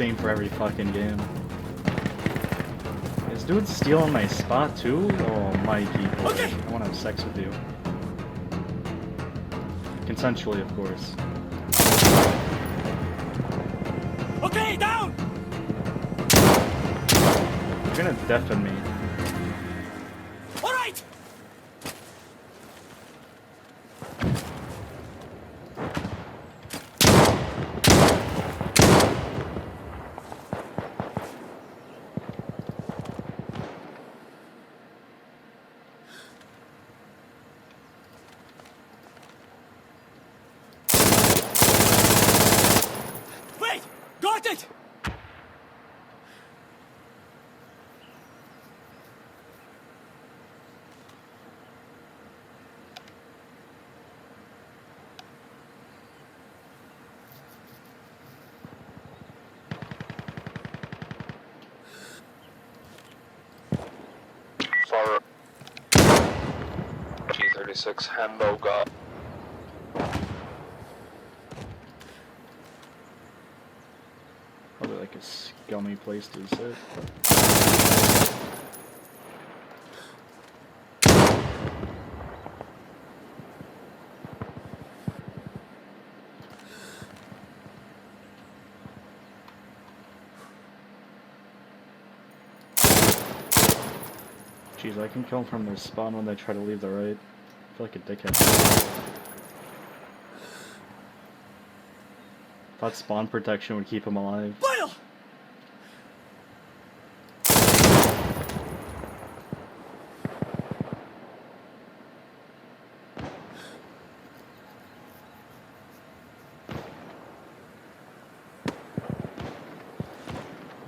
same for every fucking game. Is dude stealing my spot too? Oh, Mikey, boy. Okay. I want to have sex with you. Consensually, of course. Okay, down! You're gonna deafen me. All right! Wait! Got it! For G36 hamburger. Probably like a scummy place to sit. Jeez, I can kill them from their spawn when they try to leave the right. I feel like a dickhead. Thought spawn protection would keep him alive. Boyle!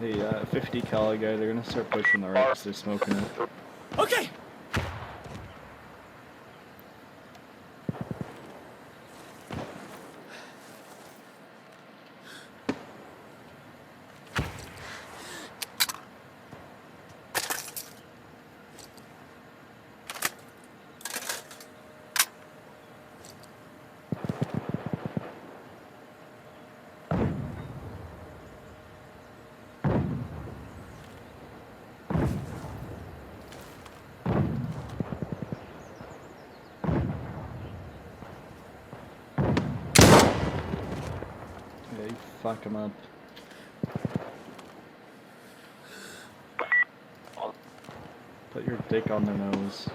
The 50 cal guy, they're gonna start pushing the right because they're smoking it. Okay! Yeah, you fuck him up. Put your dick on their nose.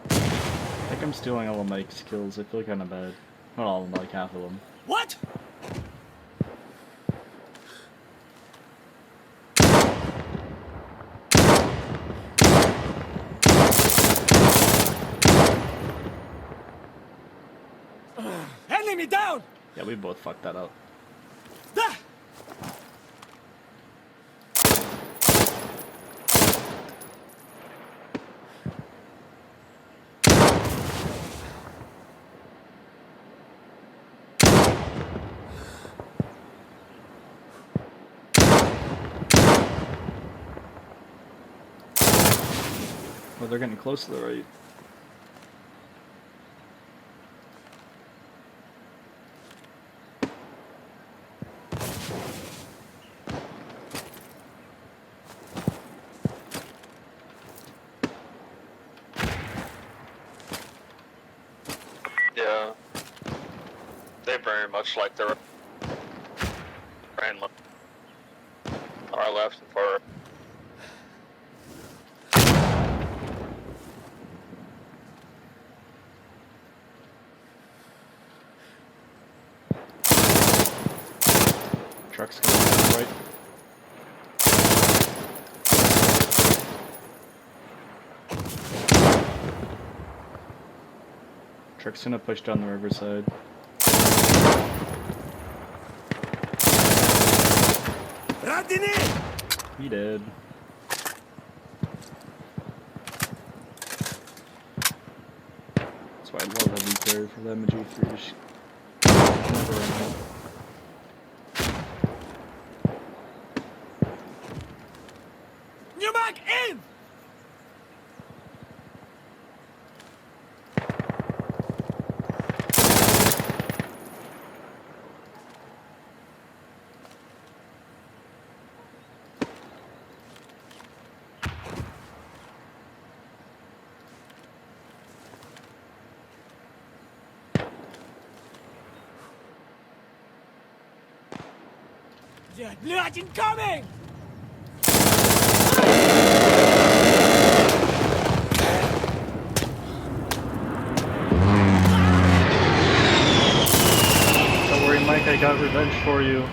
I think I'm stealing all of Mike's kills. I feel kinda bad. Not all of them, like half of them. What? Enemy down! Yeah, we both fucked that up. Da! Well, they're getting close to the right. Yeah. They very much like their grandma. Our left and far. Truck's coming to the right. Truck's gonna push down the riverside. Radini! He did. That's why I love heavy carry for the MG3. Just never run out. Блядь, incoming! Don't worry, Mike, I got revenge for you.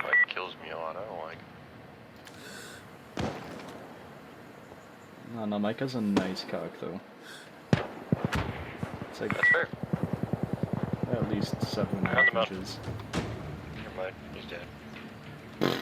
Mike kills me a lot, I don't like it. No, Mike has a nice cock, though. It's like That's fair. at least 7.5 Round him up. inches. Never mind, he's dead.